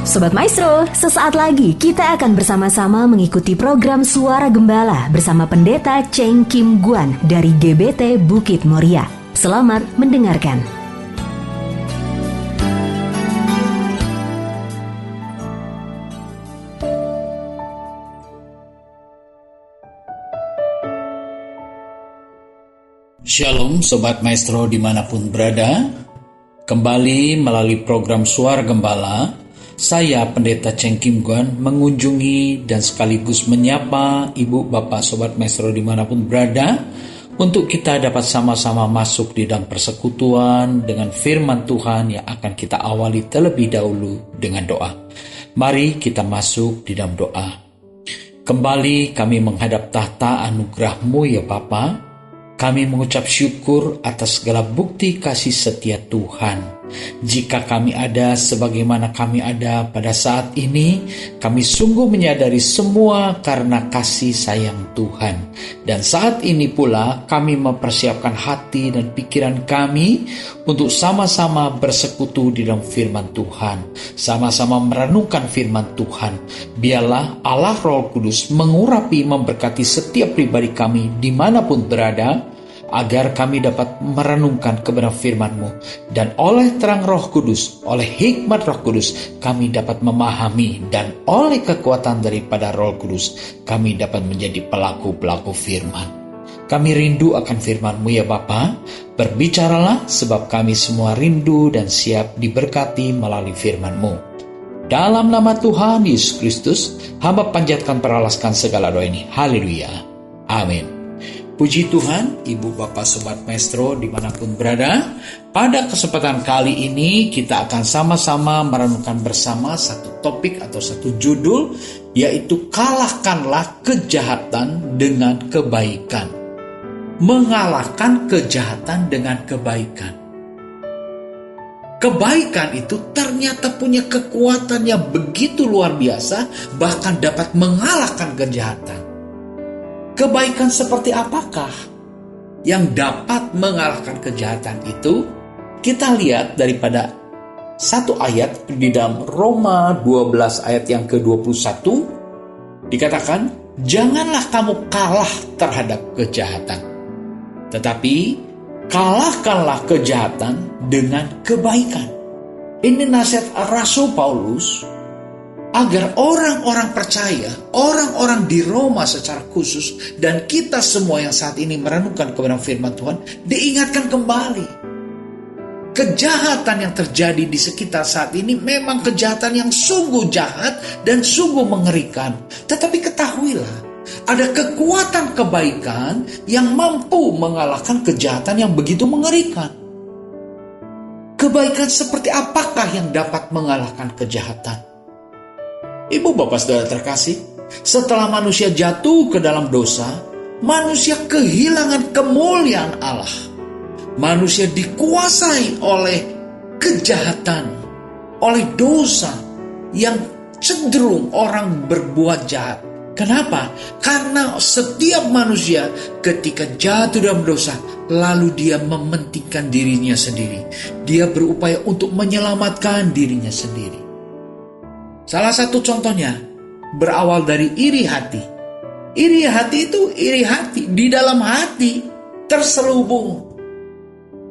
Sobat Maestro, sesaat lagi kita akan bersama-sama mengikuti program Suara Gembala bersama Pendeta Cheng Kim Guan dari GBT Bukit Moria. Selamat mendengarkan. Shalom Sobat Maestro dimanapun berada. Kembali melalui program Suara Gembala, saya Pendeta Cheng Kim Guan mengunjungi dan sekaligus menyapa Ibu Bapak Sobat Maestro dimanapun berada untuk kita dapat sama-sama masuk di dalam persekutuan dengan firman Tuhan yang akan kita awali terlebih dahulu dengan doa. Mari kita masuk di dalam doa. Kembali kami menghadap tahta anugerah-Mu ya Bapa. Kami mengucap syukur atas segala bukti kasih setia Tuhan. Jika kami ada sebagaimana kami ada pada saat ini, kami sungguh menyadari semua karena kasih sayang Tuhan. Dan saat ini pula kami mempersiapkan hati dan pikiran kami untuk sama-sama bersekutu di dalam firman Tuhan. Sama-sama merenungkan firman Tuhan. Biarlah Allah Roh Kudus mengurapi memberkati setiap pribadi kami dimanapun berada, agar kami dapat merenungkan kebenaran firman-Mu, dan oleh terang Roh Kudus, oleh hikmat Roh Kudus, kami dapat memahami, dan oleh kekuatan daripada Roh Kudus, kami dapat menjadi pelaku-pelaku firman. Kami rindu akan firman-Mu ya Bapa. Berbicaralah, sebab kami semua rindu dan siap diberkati melalui firman-Mu. Dalam nama Tuhan Yesus Kristus, hamba panjatkan peralaskan segala doa ini. Haleluya. Amin. Puji Tuhan, Ibu Bapak Sobat Maestro dimanapun berada. Pada kesempatan kali ini kita akan sama-sama merenungkan bersama satu topik atau satu judul, yaitu kalahkanlah kejahatan dengan kebaikan. Mengalahkan kejahatan dengan kebaikan. Kebaikan itu ternyata punya kekuatan yang begitu luar biasa, bahkan dapat mengalahkan kejahatan. Kebaikan seperti apakah yang dapat mengalahkan kejahatan itu? Kita lihat daripada satu ayat di dalam Roma 12 ayat yang ke-21. Dikatakan, janganlah kamu kalah terhadap kejahatan, tetapi kalahkanlah kejahatan dengan kebaikan. Ini nasihat Rasul Paulus agar orang-orang percaya, orang-orang di Roma secara khusus, dan kita semua yang saat ini merenungkan kebenaran firman Tuhan, diingatkan kembali. Kejahatan yang terjadi di sekitar saat ini memang kejahatan yang sungguh jahat dan sungguh mengerikan. Tetapi ketahuilah, ada kekuatan kebaikan yang mampu mengalahkan kejahatan yang begitu mengerikan. Kebaikan seperti apakah yang dapat mengalahkan kejahatan? Ibu Bapak Saudara terkasih, setelah manusia jatuh ke dalam dosa, manusia kehilangan kemuliaan Allah. Manusia dikuasai oleh kejahatan, oleh dosa yang cenderung orang berbuat jahat. Kenapa? Karena setiap manusia ketika jatuh dalam dosa, lalu dia mementingkan dirinya sendiri. Dia berupaya untuk menyelamatkan dirinya sendiri. Salah satu contohnya berawal dari iri hati. Iri hati itu iri hati. Di dalam hati terselubung.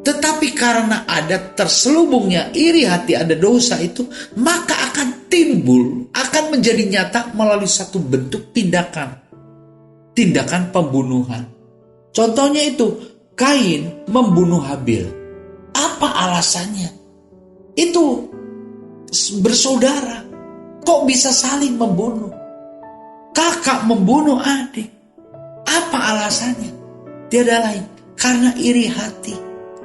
Tetapi karena ada terselubungnya iri hati, ada dosa itu, maka akan timbul, akan menjadi nyata melalui satu bentuk tindakan. Tindakan pembunuhan. Contohnya itu, Kain membunuh Habil. Apa alasannya? Itu bersaudara. Kok bisa saling membunuh? Kakak membunuh adik. Apa alasannya? Tiada lain, karena iri hati.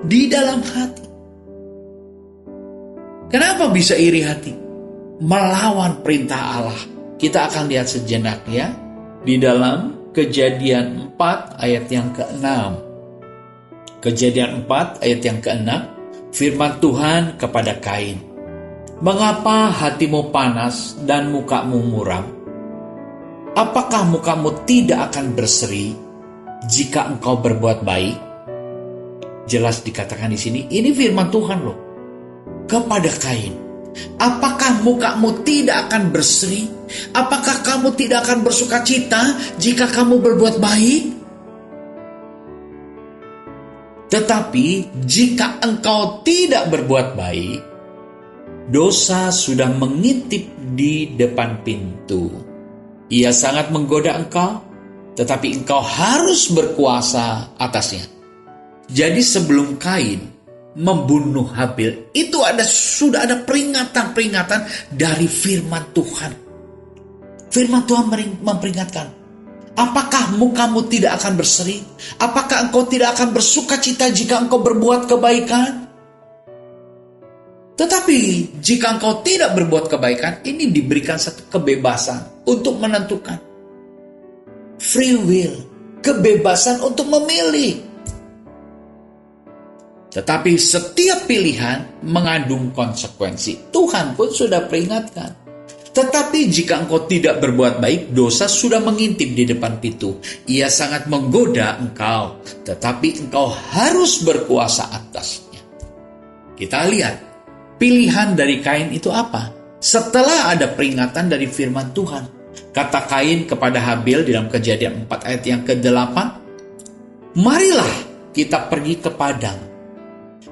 Di dalam hati. Kenapa bisa iri hati? Melawan perintah Allah. Kita akan lihat sejenak ya. Di dalam Kejadian 4 ayat yang ke-6. Kejadian 4 ayat yang ke-6. Firman Tuhan kepada Kain. Mengapa hatimu panas dan mukamu muram? Apakah mukamu tidak akan berseri jika engkau berbuat baik? Jelas dikatakan di sini, ini firman Tuhan loh kepada Kain. Apakah mukamu tidak akan berseri? Apakah kamu tidak akan bersuka cita jika kamu berbuat baik? Tetapi jika engkau tidak berbuat baik, dosa sudah mengintip di depan pintu. Ia sangat menggoda engkau, tetapi engkau harus berkuasa atasnya. Jadi sebelum Kain membunuh Habil, itu sudah ada peringatan-peringatan dari firman Tuhan. Firman Tuhan memperingatkan, apakah mukamu tidak akan berseri? Apakah engkau tidak akan bersuka cita jika engkau berbuat kebaikan? Tetapi jika engkau tidak berbuat kebaikan, ini diberikan satu kebebasan untuk menentukan. Free will, kebebasan untuk memilih. Tetapi setiap pilihan mengandung konsekuensi. Tuhan pun sudah peringatkan. Tetapi jika engkau tidak berbuat baik, dosa sudah mengintip di depan pintu. Ia sangat menggoda engkau, tetapi engkau harus berkuasa atasnya. Kita lihat, pilihan dari Kain itu apa? Setelah ada peringatan dari firman Tuhan, kata Kain kepada Habil di dalam Kejadian 4 ayat yang ke-8, marilah kita pergi ke padang.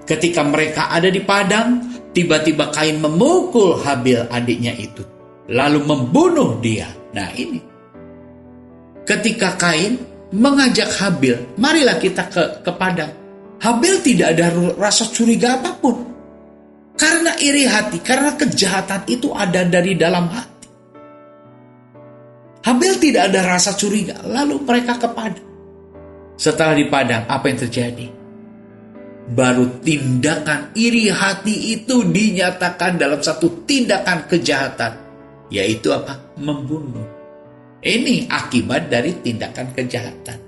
Ketika mereka ada di padang, tiba-tiba Kain memukul Habil adiknya itu, lalu membunuh dia. Nah ini, ketika Kain mengajak Habil, marilah kita ke padang. Habil tidak ada rasa curiga apapun. Karena iri hati, karena kejahatan itu ada dari dalam hati. Habil tidak ada rasa curiga, lalu mereka ke padang. Setelah di padang, apa yang terjadi? Baru tindakan iri hati itu dinyatakan dalam satu tindakan kejahatan, yaitu apa? Membunuh. Ini akibat dari tindakan kejahatan,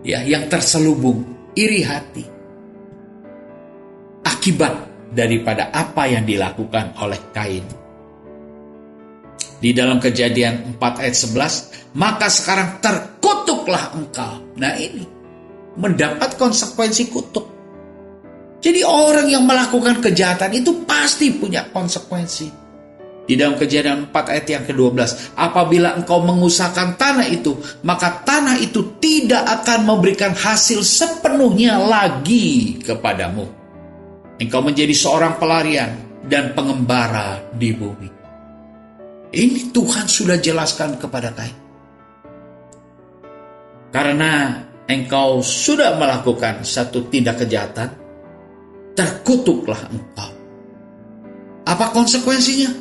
ya, yang terselubung iri hati, akibat daripada apa yang dilakukan oleh Kain. Di dalam Kejadian 4 ayat 11, maka sekarang terkutuklah engkau. Nah ini, mendapat konsekuensi kutuk. Jadi orang yang melakukan kejahatan itu pasti punya konsekuensi. Di dalam Kejadian 4 ayat yang ke-12, apabila engkau mengusahakan tanah itu, maka tanah itu tidak akan memberikan hasil sepenuhnya lagi kepadamu. Engkau menjadi seorang pelarian dan pengembara di bumi. Ini Tuhan sudah jelaskan kepada Kain. Karena engkau sudah melakukan satu tindak kejahatan, terkutuklah engkau. Apa konsekuensinya?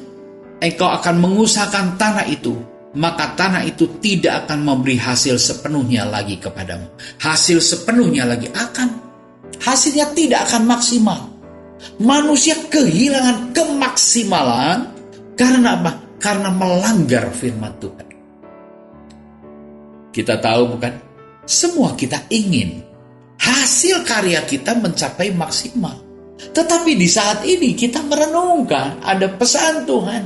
Engkau akan mengusahakan tanah itu, maka tanah itu tidak akan memberi hasil sepenuhnya lagi kepadamu. Hasil sepenuhnya lagi hasilnya tidak akan maksimal. Manusia kehilangan kemaksimalan karena apa? Karena melanggar firman Tuhan. Kita tahu bukan? Semua kita ingin hasil karya kita mencapai maksimal. Tetapi di saat ini kita merenungkan ada pesan Tuhan.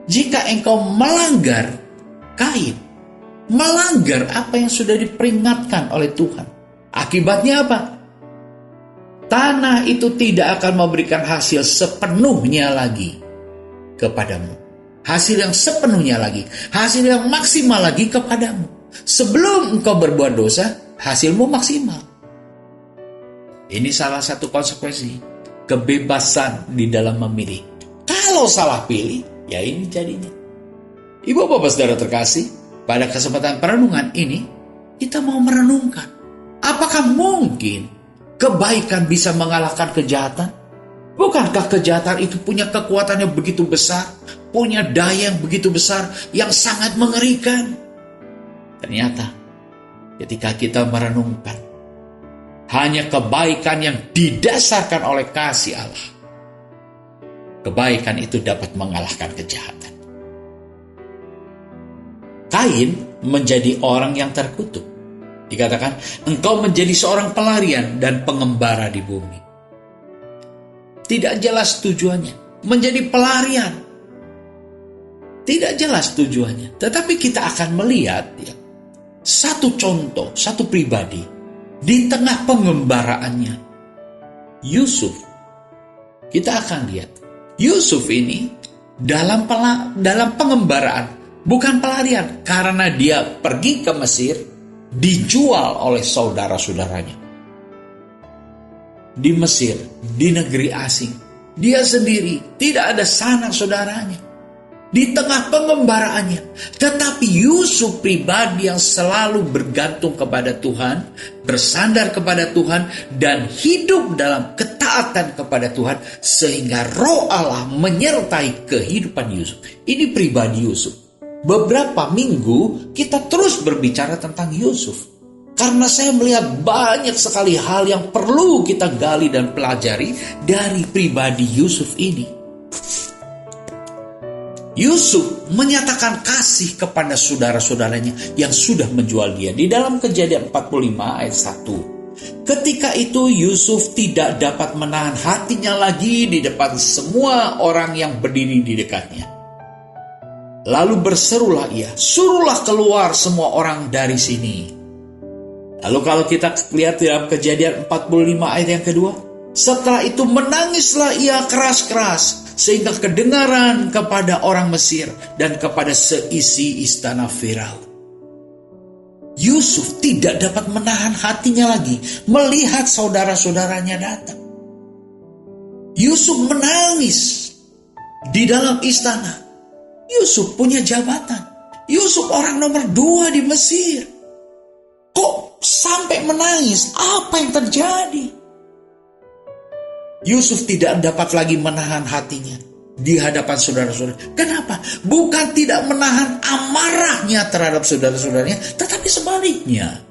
Jika engkau melanggar Kain, melanggar apa yang sudah diperingatkan oleh Tuhan, akibatnya apa? Tanah itu tidak akan memberikan hasil sepenuhnya lagi kepadamu. Hasil yang sepenuhnya lagi, hasil yang maksimal lagi kepadamu. Sebelum engkau berbuat dosa, hasilmu maksimal. Ini salah satu konsekuensi kebebasan di dalam memilih. Kalau salah pilih, ya ini jadinya. Ibu bapak saudara terkasih, pada kesempatan perenungan ini kita mau merenungkan, apakah mungkin kebaikan bisa mengalahkan kejahatan? Bukankah kejahatan itu punya kekuatan yang begitu besar, punya daya yang begitu besar, yang sangat mengerikan? Ternyata ketika kita merenungkan, hanya kebaikan yang didasarkan oleh kasih Allah, kebaikan itu dapat mengalahkan kejahatan. Kain menjadi orang yang terkutuk. Dikatakan, engkau menjadi seorang pelarian dan pengembara di bumi. Tidak jelas tujuannya. Menjadi pelarian. Tidak jelas tujuannya. Tetapi kita akan melihat ya, satu contoh, satu pribadi di tengah pengembaraannya. Yusuf. Kita akan lihat Yusuf ini dalam pengembaraan, bukan pelarian, karena dia pergi ke Mesir, dijual oleh saudara-saudaranya. Di Mesir, di negeri asing, dia sendiri, tidak ada sanak saudaranya. Di tengah pengembaraannya, tetapi Yusuf pribadi yang selalu bergantung kepada Tuhan, bersandar kepada Tuhan, dan hidup dalam ketaatan kepada Tuhan, sehingga Roh Allah menyertai kehidupan Yusuf. Ini pribadi Yusuf. Beberapa minggu kita terus berbicara tentang Yusuf, karena saya melihat banyak sekali hal yang perlu kita gali dan pelajari dari pribadi Yusuf ini. Yusuf menyatakan kasih kepada saudara-saudaranya yang sudah menjual dia. Di dalam Kejadian 45 ayat 1. Ketika itu Yusuf tidak dapat menahan hatinya lagi di depan semua orang yang berdiri di dekatnya. Lalu berserulah ia, suruhlah keluar semua orang dari sini. Lalu kalau kita lihat dalam Kejadian 45 ayat yang kedua. Setelah itu menangislah ia keras-keras, sehingga kedengaran kepada orang Mesir dan kepada seisi istana Firaun. Yusuf tidak dapat menahan hatinya lagi melihat saudara-saudaranya datang. Yusuf menangis di dalam istana. Yusuf punya jabatan. Yusuf orang nomor 2 di Mesir. Kok sampai menangis? Apa yang terjadi? Yusuf tidak dapat lagi menahan hatinya di hadapan saudara-saudara. Kenapa? Bukan tidak menahan amarahnya terhadap saudara-saudaranya, tetapi sebaliknya.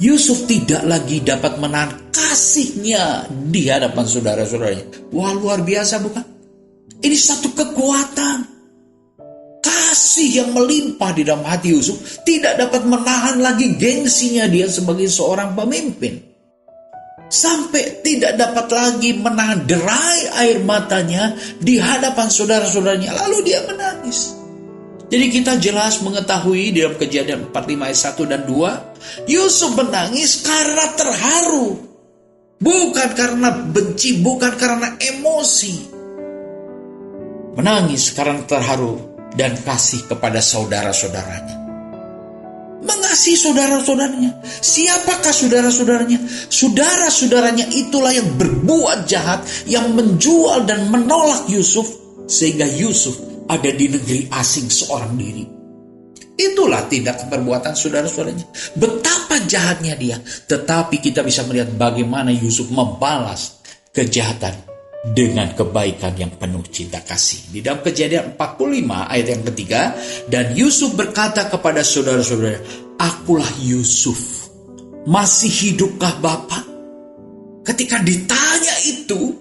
Yusuf tidak lagi dapat menahan kasihnya di hadapan saudara-saudaranya. Wah, luar biasa bukan? Ini satu kekuatan. Kasih yang melimpah di dalam hati Yusuf tidak dapat menahan lagi gengsinya dia sebagai seorang pemimpin. Sampai tidak dapat lagi menahan derai air matanya di hadapan saudara-saudaranya. Lalu dia menangis. Jadi kita jelas mengetahui di dalam Kejadian 45 ayat 1 dan 2. Yusuf menangis karena terharu. Bukan karena benci, bukan karena emosi. Menangis karena terharu dan kasih kepada saudara-saudaranya. Mengasihi saudara-saudaranya. Siapakah saudara-saudaranya? Saudara-saudaranya itulah yang berbuat jahat, yang menjual dan menolak Yusuf, sehingga Yusuf ada di negeri asing seorang diri. Itulah tindak perbuatan saudara-saudaranya. Betapa jahatnya dia. Tetapi kita bisa melihat bagaimana Yusuf membalas kejahatan dengan kebaikan yang penuh cinta kasih. Di dalam Kejadian 45 ayat yang ketiga, dan Yusuf berkata kepada saudara-saudara, akulah Yusuf, masih hidupkah Bapak? Ketika ditanya itu,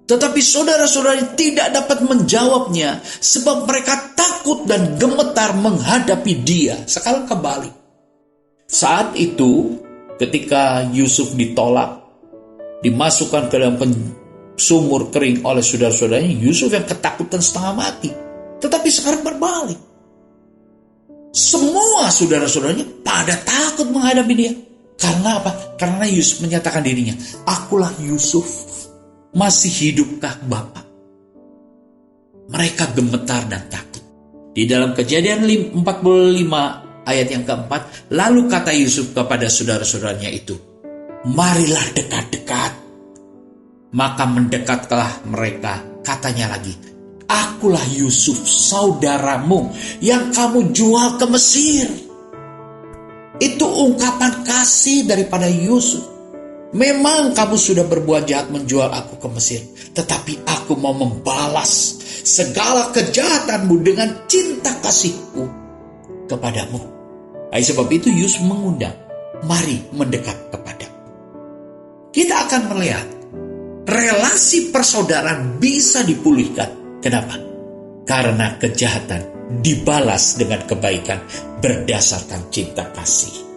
tetapi saudara-saudara tidak dapat menjawabnya, sebab mereka takut dan gemetar menghadapi dia. Sekarang kembali. Saat itu, ketika Yusuf ditolak, dimasukkan ke dalam sumur kering oleh saudara-saudaranya, Yusuf yang ketakutan setengah mati. Tetapi sekarang berbalik. Semua saudara-saudaranya pada takut menghadapi dia. Karena apa? Karena Yusuf menyatakan dirinya, akulah Yusuf, masih hidupkah Bapak? Mereka gemetar dan takut. Di dalam Kejadian 45 ayat yang keempat, lalu kata Yusuf kepada saudara-saudaranya itu, marilah dekat-dekat. Maka mendekatlah mereka, katanya lagi, akulah Yusuf saudaramu yang kamu jual ke Mesir. Itu ungkapan kasih daripada Yusuf. Memang kamu sudah berbuat jahat menjual aku ke Mesir, tetapi aku mau membalas segala kejahatanmu dengan cinta kasihku kepadamu. Sebab itu Yusuf mengundang, mari mendekat kepadaku. Kita akan melihat relasi persaudaraan bisa dipulihkan. Kenapa? Karena kejahatan dibalas dengan kebaikan berdasarkan cinta kasih.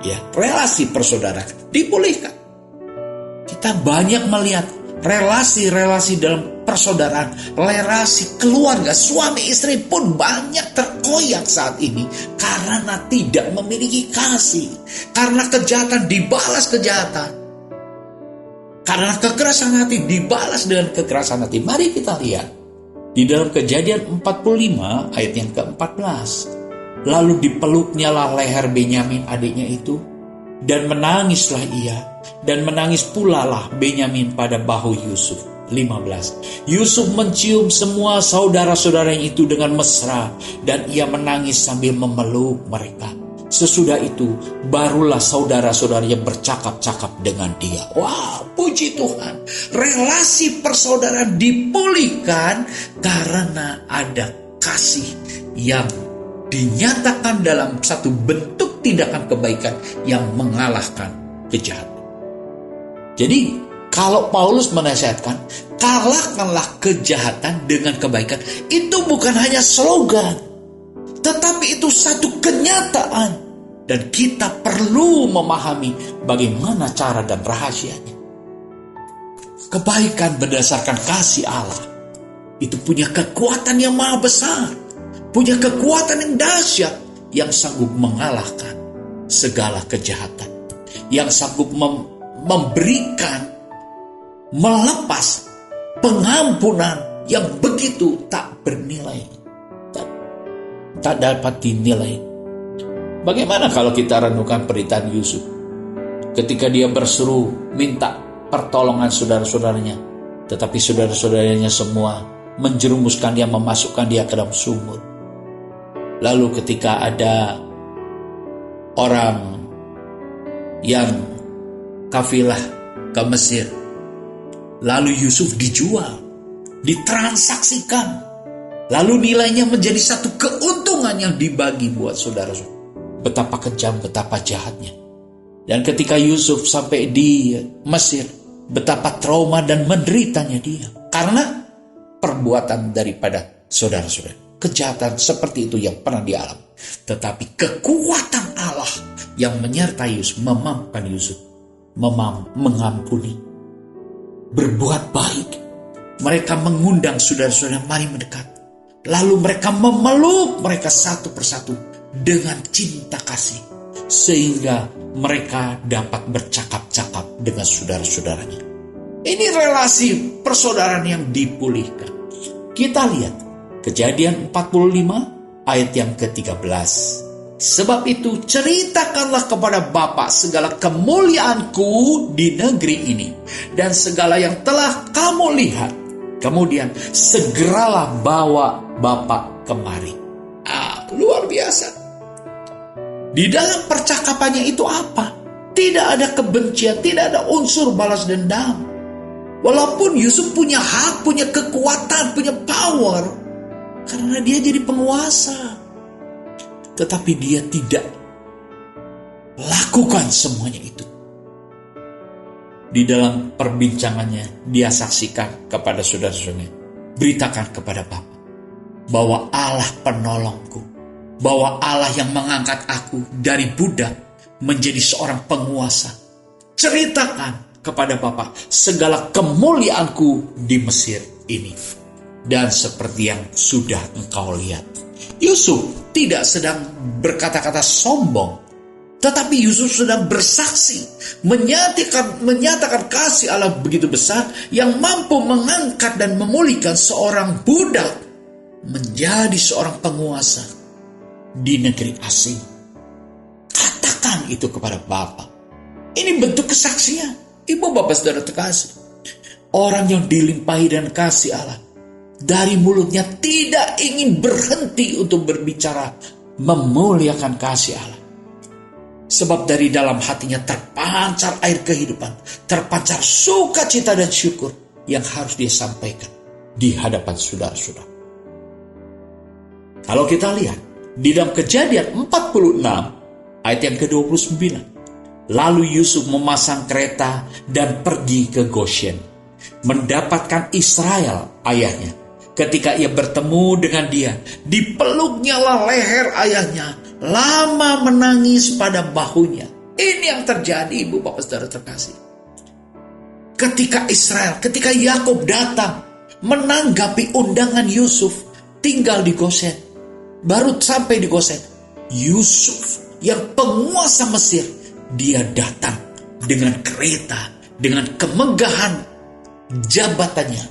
Ya, relasi persaudaraan dipulihkan. Kita banyak melihat relasi-relasi dalam persaudaraan, relasi keluarga, suami istri pun banyak terkoyak saat ini karena tidak memiliki kasih. Karena kejahatan dibalas kejahatan. Karena kekerasan hati dibalas dengan kekerasan hati. Mari kita lihat di dalam Kejadian 45 ayat yang ke-14. Lalu dipeluknya lah leher Benyamin adiknya itu, dan menangislah ia, dan menangis pula lah Benyamin pada bahu Yusuf. 15. Yusuf mencium semua saudara-saudaranya itu dengan mesra, dan ia menangis sambil memeluk mereka. Sesudah itu barulah saudara-saudaranya bercakap-cakap dengan dia. Wow, puji Tuhan. Relasi persaudaraan dipulihkan karena ada kasih yang dinyatakan dalam satu bentuk tindakan kebaikan yang mengalahkan kejahatan. Jadi kalau Paulus menasihatkan, kalahkanlah kejahatan dengan kebaikan, itu bukan hanya slogan, tetapi itu satu kenyataan. Dan kita perlu memahami bagaimana cara dan rahasianya. Kebaikan berdasarkan kasih Allah itu punya kekuatan yang maha besar, punya kekuatan yang dahsyat, yang sanggup mengalahkan segala kejahatan, yang sanggup memberikan, melepas pengampunan yang begitu tak bernilai, tak dapat dinilai. Bagaimana kalau kita renungkan penderitaan Yusuf ketika dia berseru minta pertolongan saudara-saudaranya, tetapi saudara-saudaranya semua menjerumuskan dia, memasukkan dia ke dalam sumur. Lalu ketika ada orang yang kafilah ke Mesir, lalu Yusuf dijual, ditransaksikan, lalu nilainya menjadi satu keuntungan yang dibagi buat saudara-saudara. Betapa kejam, betapa jahatnya. Dan ketika Yusuf sampai di Mesir, betapa trauma dan menderitanya dia karena perbuatan daripada saudara-saudara. Kejahatan seperti itu yang pernah dialami. Tetapi kekuatan Allah yang menyertai Yusuf, memampukan Yusuf, mengampuni, berbuat baik. Mereka mengundang saudara-saudara, mari mendekat. Lalu mereka memeluk mereka satu persatu dengan cinta kasih, sehingga mereka dapat bercakap-cakap dengan saudara-saudaranya. Ini relasi persaudaraan yang dipulihkan. Kita lihat Kejadian 45 ayat yang ke-13. Sebab itu ceritakanlah kepada Bapa segala kemuliaanku di negeri ini, dan segala yang telah kamu lihat. Kemudian segeralah bawa Bapa kemari. Luar biasa. Di dalam percakapannya itu apa? Tidak ada kebencian, tidak ada unsur balas dendam. Walaupun Yusuf punya hak, punya kekuatan, punya power, karena dia jadi penguasa, tetapi dia tidak lakukan semuanya itu. Di dalam perbincangannya, dia saksikan kepada saudara-saudaranya, beritakan kepada Bapa bahwa Allah penolongku, bahwa Allah yang mengangkat aku dari budak menjadi seorang penguasa. Ceritakan kepada Bapa segala kemuliaanku di Mesir ini. Dan seperti yang sudah engkau lihat. Yusuf tidak sedang berkata-kata sombong, tetapi Yusuf sedang bersaksi, menyatakan kasih Allah begitu besar yang mampu mengangkat dan memulihkan seorang budak menjadi seorang penguasa di negeri asing. Katakan itu kepada Bapa. Ini bentuk kesaksian. Ibu bapak saudara terkasih, orang yang dilimpahi dan kasih Allah, dari mulutnya tidak ingin berhenti untuk berbicara memuliakan kasih Allah. Sebab dari dalam hatinya terpancar air kehidupan, terpancar sukacita dan syukur yang harus dia sampaikan di hadapan saudara-saudara. Kalau kita lihat di dalam Kejadian 46 ayat yang ke-29, lalu Yusuf memasang kereta dan pergi ke Goshen, mendapatkan Israel ayahnya. Ketika ia bertemu dengan dia, dipeluknya lah leher ayahnya, lama menangis pada bahunya. Ini yang terjadi, ibu bapak saudara terkasih. Ketika Yakub datang menanggapi undangan Yusuf tinggal di Goshen, baru sampai di Goshen, Yusuf yang penguasa Mesir, dia datang dengan kereta dengan kemegahan jabatannya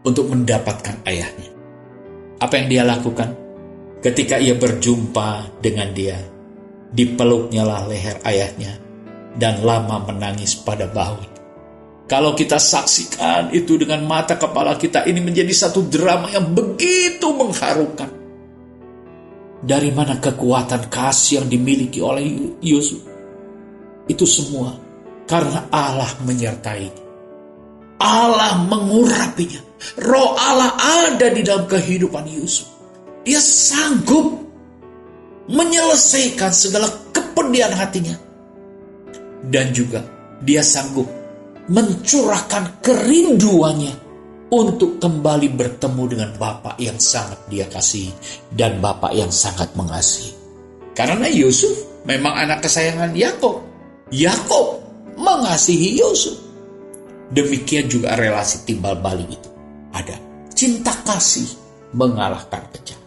untuk mendapatkan ayahnya. Apa yang dia lakukan? Ketika ia berjumpa dengan dia, dipeluknya lah leher ayahnya dan lama menangis pada bahu. Kalau kita saksikan itu dengan mata kepala kita, ini menjadi satu drama yang begitu mengharukan. Dari mana kekuatan kasih yang dimiliki oleh Yusuf? Itu semua karena Allah menyertai. Allah mengurapinya. Roh Allah ada di dalam kehidupan Yusuf. Dia sanggup menyelesaikan segala kepedihan hatinya. Dan juga dia sanggup mencurahkan kerinduannya untuk kembali bertemu dengan Bapa yang sangat dia kasihi dan Bapa yang sangat mengasihi. Karena Yusuf memang anak kesayangan Yakub. Yakub mengasihi Yusuf. Demikian juga relasi timbal balik itu. Ada cinta kasih mengalahkan kejahatan.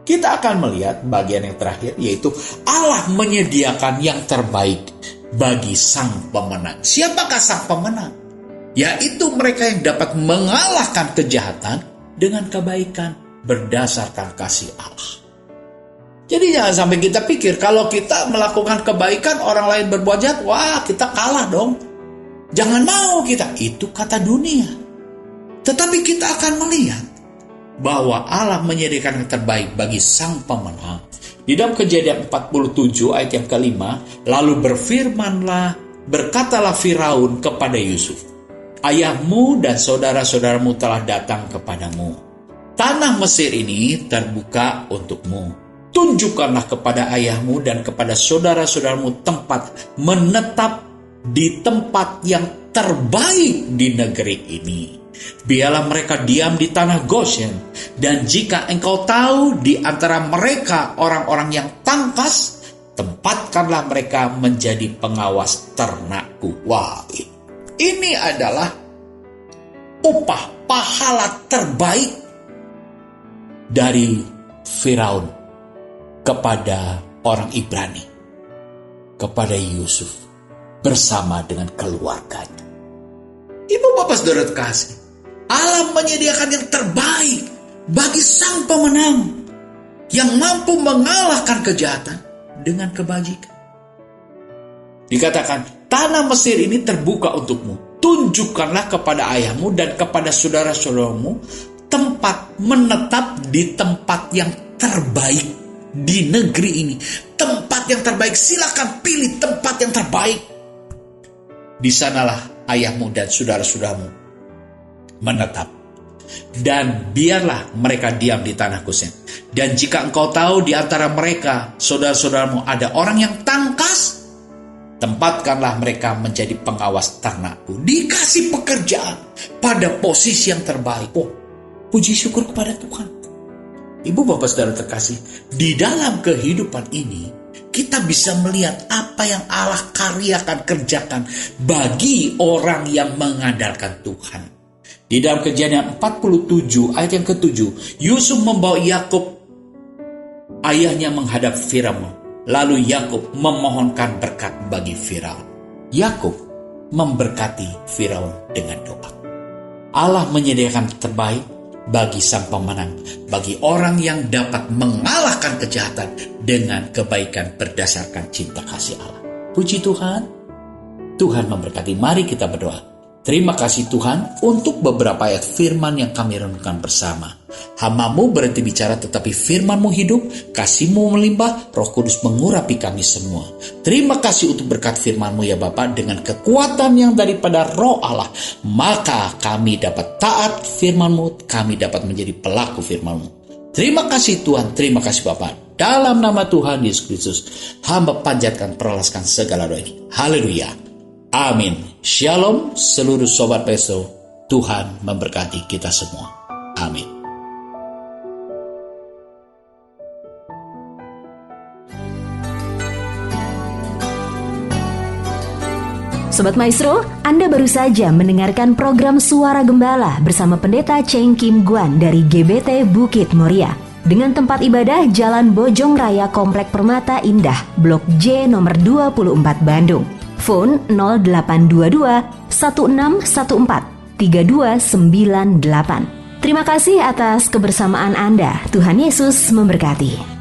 Kita akan melihat bagian yang terakhir, yaitu Allah menyediakan yang terbaik bagi sang pemenang. Siapakah sang pemenang? Yaitu mereka yang dapat mengalahkan kejahatan dengan kebaikan berdasarkan kasih Allah. Jadi jangan sampai kita pikir kalau kita melakukan kebaikan orang lain berbuat jahat, wah kita kalah dong. Jangan mau kita, itu kata dunia. Tetapi kita akan melihat bahwa Allah menyediakan yang terbaik bagi sang pemenang. Di dalam Kejadian 47 ayat yang kelima, lalu berkatalah Firaun kepada Yusuf, ayahmu dan saudara-saudaramu telah datang kepadamu. Tanah Mesir ini terbuka untukmu. Tunjukkanlah kepada ayahmu dan kepada saudara-saudaramu tempat menetap di tempat yang terbaik di negeri ini. Biarlah mereka diam di tanah Goshen, dan jika engkau tahu di antara mereka orang-orang yang tangkas, tempatkanlah mereka menjadi pengawas ternakku. Wah, ini adalah upah pahala terbaik dari Firaun kepada orang Ibrani, kepada Yusuf bersama dengan keluarganya. Ibu bapak saudara terkasih, Allah menyediakan yang terbaik bagi sang pemenang yang mampu mengalahkan kejahatan dengan kebajikan. Dikatakan, tanah Mesir ini terbuka untukmu. Tunjukkanlah kepada ayahmu dan kepada saudara-saudaramu tempat menetap di tempat yang terbaik di negeri ini. Tempat yang terbaik, silakan pilih tempat yang terbaik. Di sanalah ayahmu dan saudara-saudaramu menetap. Dan biarlah mereka diam di tanah Goshen. Dan jika engkau tahu di antara mereka, saudara-saudaramu, ada orang yang tangkas, tempatkanlah mereka menjadi pengawas ternakku. Dikasih pekerjaan pada posisi yang terbaik. Oh, puji syukur kepada Tuhan. Ibu bapak saudara terkasih, di dalam kehidupan ini kita bisa melihat apa yang Allah karyakan, kerjakan bagi orang yang mengandalkan Tuhan. Di dalam Kejadian 47 ayat yang ke-7, Yusuf membawa Yakub ayahnya menghadap Firaun. Lalu Yakub memohonkan berkat bagi Firaun. Yakub memberkati Firaun dengan doa. Allah menyediakan terbaik bagi sang pemenang, bagi orang yang dapat mengalahkan kejahatan dengan kebaikan berdasarkan cinta kasih Allah. Puji Tuhan. Tuhan memberkati. Mari kita berdoa. Terima kasih Tuhan untuk beberapa ayat firman yang kami renungkan bersama. Hamba-Mu berhenti bicara tetapi firman-Mu hidup, kasih-Mu melimpah, Roh Kudus mengurapi kami semua. Terima kasih untuk berkat firman-Mu ya Bapa, dengan kekuatan yang daripada Roh Allah, maka kami dapat taat firman-Mu, kami dapat menjadi pelaku firman-Mu. Terima kasih Tuhan, terima kasih Bapa. Dalam nama Tuhan Yesus Kristus, hamba panjatkan perlaskan segala doa ini. Haleluya. Amin. Shalom seluruh Sobat Maestro. Tuhan memberkati kita semua. Amin. Sobat Maestro, Anda baru saja mendengarkan program Suara Gembala bersama Pendeta Cheng Kim Guan dari GBT Bukit Moria. Dengan tempat ibadah Jalan Bojong Raya Komplek Permata Indah, Blok J nomor 24 Bandung. Phone 0822 1614 3298. Terima kasih atas kebersamaan Anda. Tuhan Yesus memberkati.